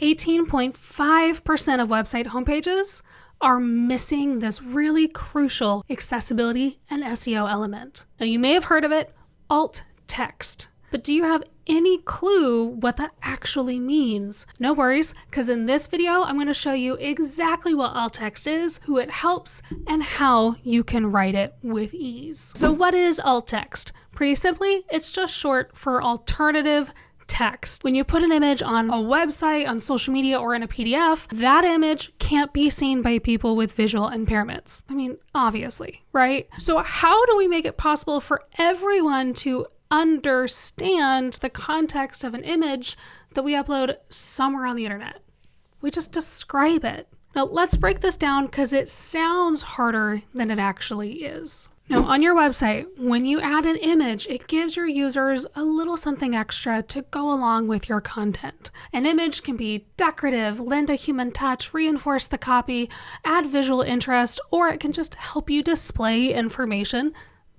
18.5% of website homepages are missing this really crucial accessibility and SEO element. Now, you may have heard of it, alt text, but do you have any clue what that actually means? No worries, because in this video, I'm going to show you exactly what alt text is, who it helps, and how you can write it with ease. So what is alt text? Pretty simply, it's just short for alternative text. When you put an image on a website, on social media, or in a PDF, that image can't be seen by people with visual impairments. I mean, obviously, right? So how do we make it possible for everyone to understand the context of an image that we upload somewhere on the internet? We just describe it. Now let's break this down because it sounds harder than it actually is. Now on your website, when you add an image, it gives your users a little something extra to go along with your content. An image can be decorative, lend a human touch, reinforce the copy, add visual interest, or it can just help you display information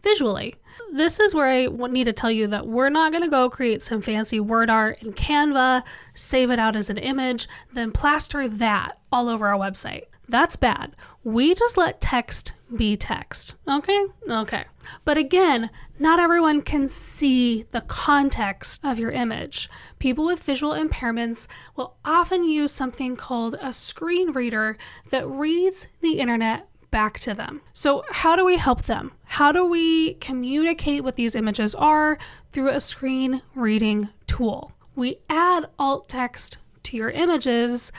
visually. This is where I need to tell you that we're not going to go create some fancy word art in Canva, save it out as an image, then plaster that all over our website. That's bad. We just let text be text. Okay? Okay. But again, not everyone can see the context of your image. People with visual impairments will often use something called a screen reader that reads the internet back to them. So how do we help them? How do we communicate what these images are through a screen reading tool? We add alt text to your images,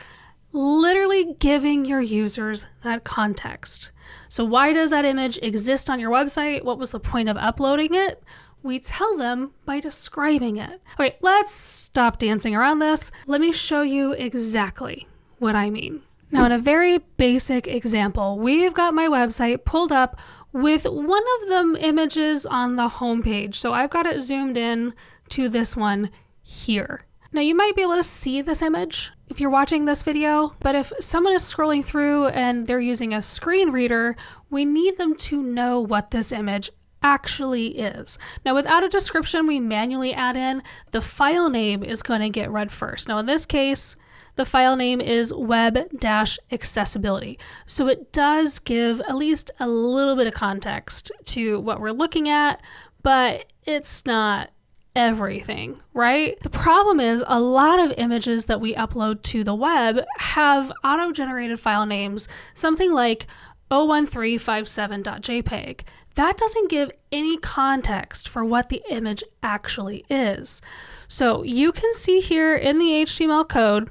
literally giving your users that context. So why does that image exist on your website? What was the point of uploading it? We tell them by describing it. Okay, let's stop dancing around this. Let me show you exactly what I mean. Now, in a very basic example, we've got my website pulled up with one of the images on the home page. So I've got it zoomed in to this one here. Now, you might be able to see this image if you're watching this video, but if someone is scrolling through and they're using a screen reader, we need them to know what this image actually is. Now, without a description we manually add in, the file name is going to get read first. Now, in this case, the file name is web-accessibility. So it does give at least a little bit of context to what we're looking at, but it's not everything, right? The problem is a lot of images that we upload to the web have auto-generated file names, something like 01357.jpg. That doesn't give any context for what the image actually is. So you can see here in the HTML code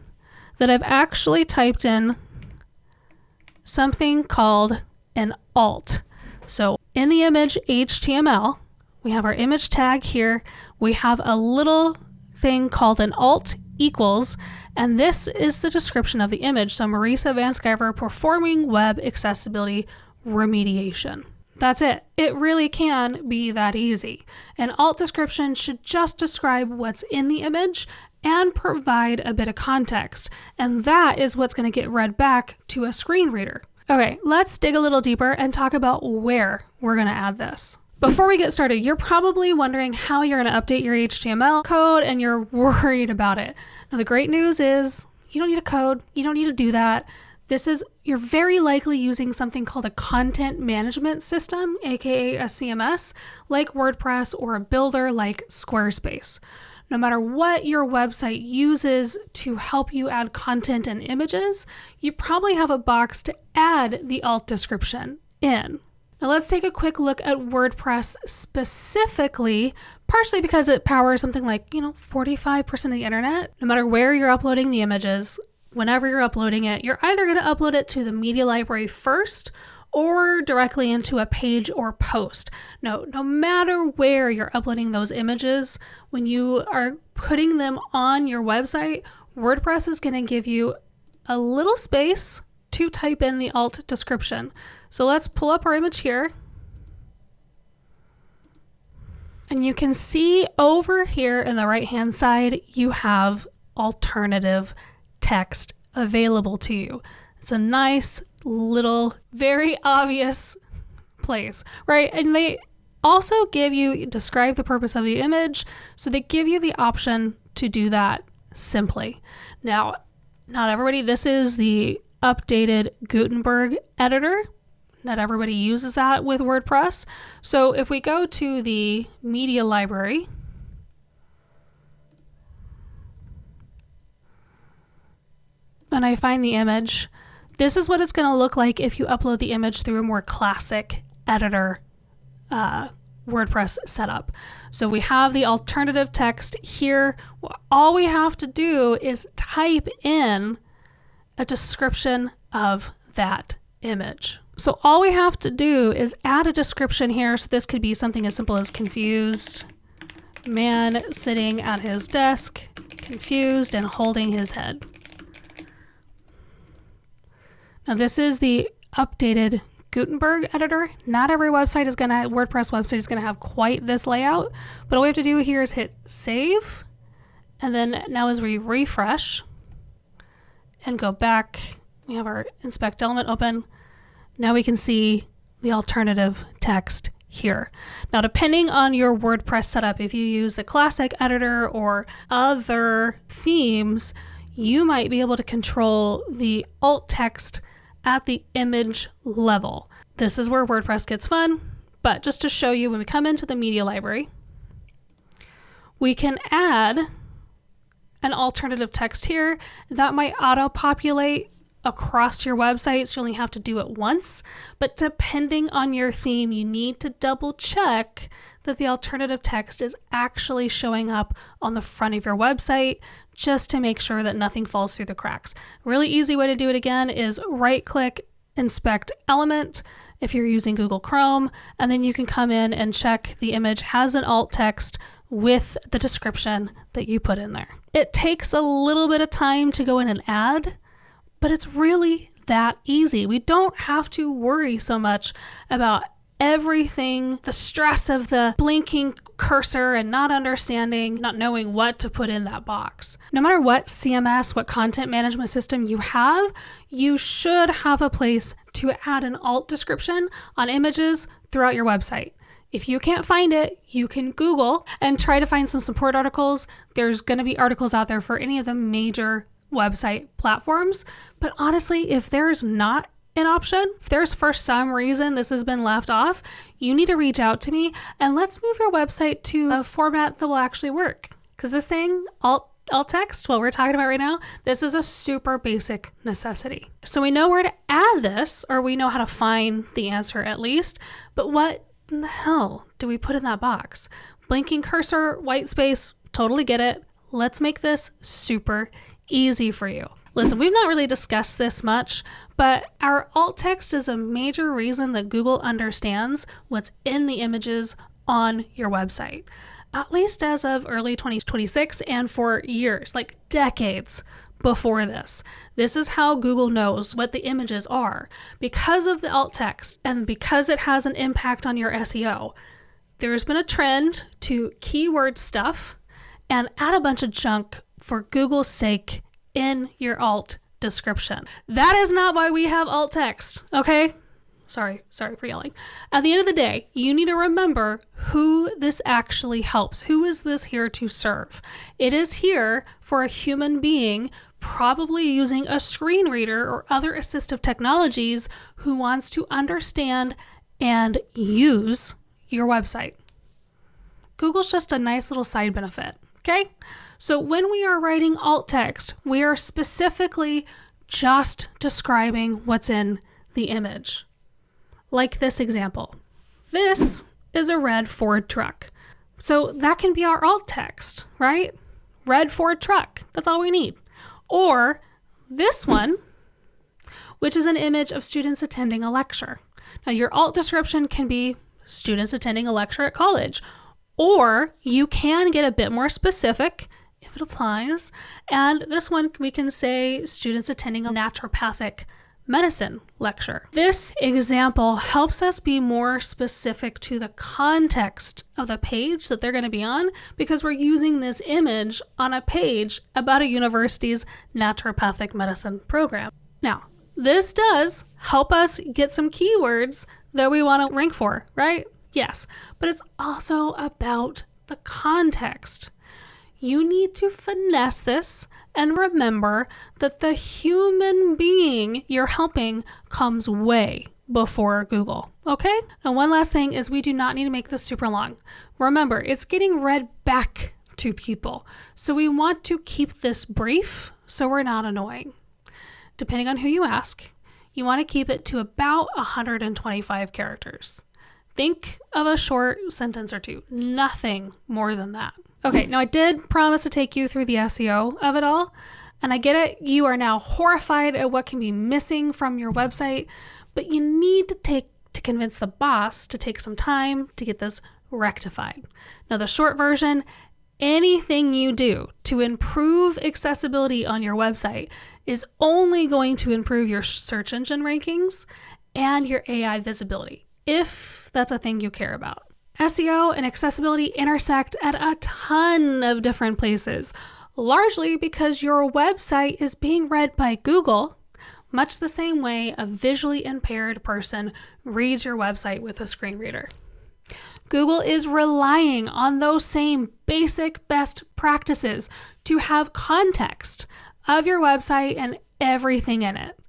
that I've actually typed in something called an alt. So in the image HTML, we have our image tag here. We have a little thing called an alt equals, and this is the description of the image. So Marisa Van Sciver performing web accessibility remediation. That's it. It really can be that easy. An alt description should just describe what's in the image and provide a bit of context. And that is what's going to get read back to a screen reader. Okay, let's dig a little deeper and talk about where we're going to add this. Before we get started, you're probably wondering how you're going to update your HTML code and you're worried about it. Now, the great news is you don't need a code. You don't need to do that. You're very likely using something called a content management system, aka a CMS, like WordPress, or a builder like Squarespace. No matter what your website uses to help you add content and images, you probably have a box to add the alt description in. Now let's take a quick look at WordPress specifically, partially because it powers something like, 45% of the internet. No matter where you're uploading the images, whenever you're uploading it, you're either going to upload it to the media library first or directly into a page or post. No matter where you're uploading those images, when you are putting them on your website, WordPress is going to give you a little space to type in the alt description. So let's pull up our image here. And you can see over here in the right-hand side, you have alternative text available to you. It's a nice little, very obvious place, right? And they also describe the purpose of the image. So they give you the option to do that simply. Now, Not everybody, this is the updated Gutenberg editor. Not everybody uses that with WordPress. So if we go to the media library, and I find the image, this is what it's going to look like if you upload the image through a more classic editor WordPress setup. So we have the alternative text here. All we have to do is type in a description of that image. So all we have to do is add a description here. So this could be something as simple as confused man sitting at his desk, confused and holding his head. Now this is the updated Gutenberg editor. Not every WordPress website is going to have quite this layout, but all we have to do here is hit save. And then now as we refresh and go back, we have our inspect element open. Now we can see the alternative text here. Now, depending on your WordPress setup, if you use the classic editor or other themes, you might be able to control the alt text at the image level. This is where WordPress gets fun, but just to show you, when we come into the media library, we can add an alternative text here that might auto-populate across your website, so you only have to do it once. But depending on your theme, you need to double check that the alternative text is actually showing up on the front of your website, just to make sure that nothing falls through the cracks. Really easy way to do it again is right-click, inspect element if you're using Google Chrome, and then you can come in and check the image has an alt text with the description that you put in there. It takes a little bit of time to go in and add, but it's really that easy. We don't have to worry so much about everything, the stress of the blinking cursor and not understanding, not knowing what to put in that box. No matter what CMS, what content management system you have, you should have a place to add an alt description on images throughout your website. If you can't find it, you can Google and try to find some support articles. There's going to be articles out there for any of the major website platforms. But honestly, if there's not an option, if there's for some reason this has been left off, you need to reach out to me and let's move your website to a format that will actually work. Because this thing, alt text, what we're talking about right now, this is a super basic necessity. So we know where to add this, or we know how to find the answer at least, but what in the hell do we put in that box? Blinking cursor, white space, totally get it. Let's make this super easy for you. Listen, we've not really discussed this much, but our alt text is a major reason that Google understands what's in the images on your website, at least as of early 2026 and for years, like decades before this. This is how Google knows what the images are. Because of the alt text and because it has an impact on your SEO, there's been a trend to keyword stuff and add a bunch of junk for Google's sake in your alt description. That is not why we have alt text, okay? Sorry for yelling. At the end of the day, you need to remember who this actually helps. Who is this here to serve? It is here for a human being, probably using a screen reader or other assistive technologies, who wants to understand and use your website. Google's just a nice little side benefit, okay? So when we are writing alt text, we are specifically just describing what's in the image. Like this example. This is a red Ford truck. So that can be our alt text, right? Red Ford truck. That's all we need. Or this one, which is an image of students attending a lecture. Now your alt description can be students attending a lecture at college, or you can get a bit more specific if it applies. And this one, we can say students attending a naturopathic medicine lecture. This example helps us be more specific to the context of the page that they're going to be on, because we're using this image on a page about a university's naturopathic medicine program. Now, this does help us get some keywords that we want to rank for, right? Yes, but it's also about the context. You need to finesse this and remember that the human being you're helping comes way before Google, okay? Now, one last thing is we do not need to make this super long. Remember, it's getting read back to people. So we want to keep this brief so we're not annoying. Depending on who you ask, you want to keep it to about 125 characters. Think of a short sentence or two, nothing more than that. Okay, now I did promise to take you through the SEO of it all, and I get it. You are now horrified at what can be missing from your website, but you need to convince the boss to take some time to get this rectified. Now, the short version, anything you do to improve accessibility on your website is only going to improve your search engine rankings and your AI visibility, if that's a thing you care about. SEO and accessibility intersect at a ton of different places, largely because your website is being read by Google, much the same way a visually impaired person reads your website with a screen reader. Google is relying on those same basic best practices to have context of your website and everything in it.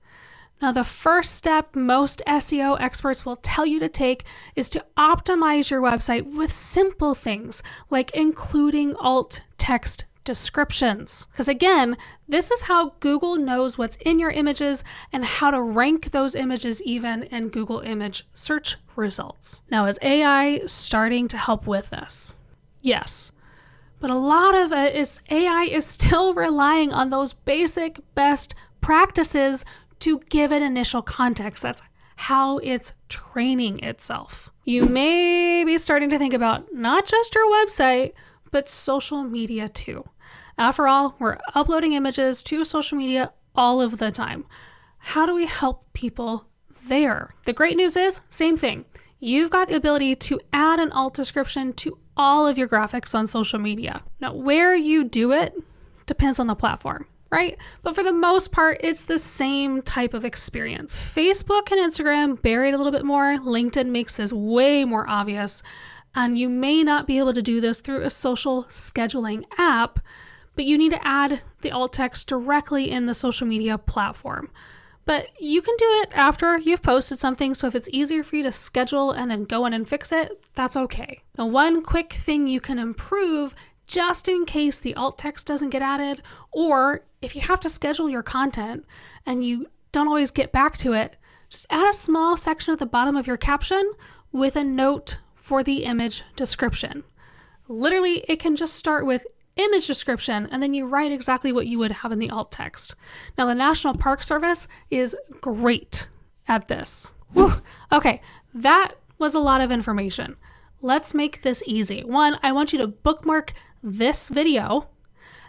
Now, the first step most SEO experts will tell you to take is to optimize your website with simple things like including alt text descriptions. Because again, this is how Google knows what's in your images and how to rank those images even in Google image search results. Now, is AI starting to help with this? Yes. But a lot of it is AI is still relying on those basic best practices to give it initial context. That's how it's training itself. You may be starting to think about not just your website, but social media too. After all, we're uploading images to social media all of the time. How do we help people there? The great news is, same thing. You've got the ability to add an alt description to all of your graphics on social media. Now, where you do it depends on the platform, right? But for the most part, it's the same type of experience. Facebook and Instagram bury it a little bit more. LinkedIn makes this way more obvious. And you may not be able to do this through a social scheduling app, but you need to add the alt text directly in the social media platform. But you can do it after you've posted something, so if it's easier for you to schedule and then go in and fix it, that's okay. Now, one quick thing you can improve just in case the alt text doesn't get added, or if you have to schedule your content and you don't always get back to it, just add a small section at the bottom of your caption with a note for the image description. Literally, it can just start with image description, and then you write exactly what you would have in the alt text. Now, the National Park Service is great at this. Whew. Okay, that was a lot of information. Let's make this easy. One, I want you to bookmark this video,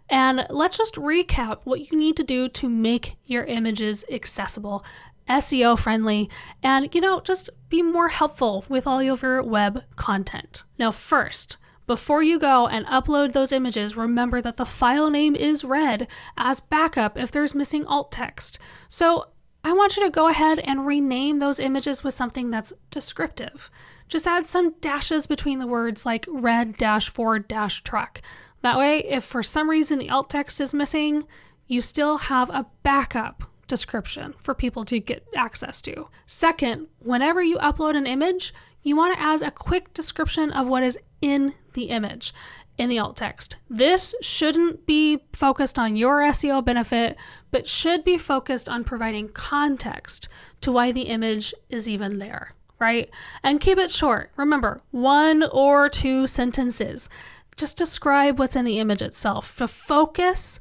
and let's just recap what you need to do to make your images accessible, SEO friendly, and, just be more helpful with all of your web content. Now, first, before you go and upload those images, remember that the file name is read as backup if there's missing alt text. So I want you to go ahead and rename those images with something that's descriptive. Just add some dashes between the words like red-for-truck. That way, if for some reason the alt text is missing, you still have a backup description for people to get access to. Second, whenever you upload an image, you want to add a quick description of what is in the image in the alt text. This shouldn't be focused on your SEO benefit, but should be focused on providing context to why the image is even there, right? And keep it short. Remember, 1 or 2 sentences. Just describe what's in the image itself. To focus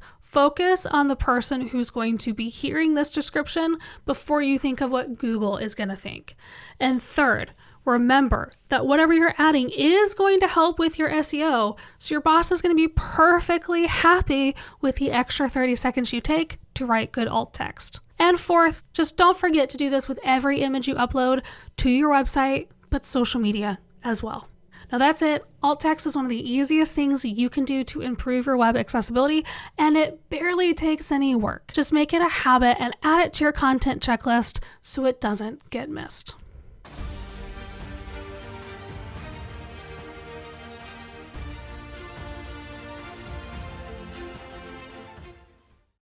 on the person who's going to be hearing this description before you think of what Google is going to think. And third, remember that whatever you're adding is going to help with your SEO, so your boss is going to be perfectly happy with the extra 30 seconds you take to write good alt text. And fourth, just don't forget to do this with every image you upload to your website, but social media as well. Now that's it. Alt text is one of the easiest things you can do to improve your web accessibility, and it barely takes any work. Just make it a habit and add it to your content checklist so it doesn't get missed.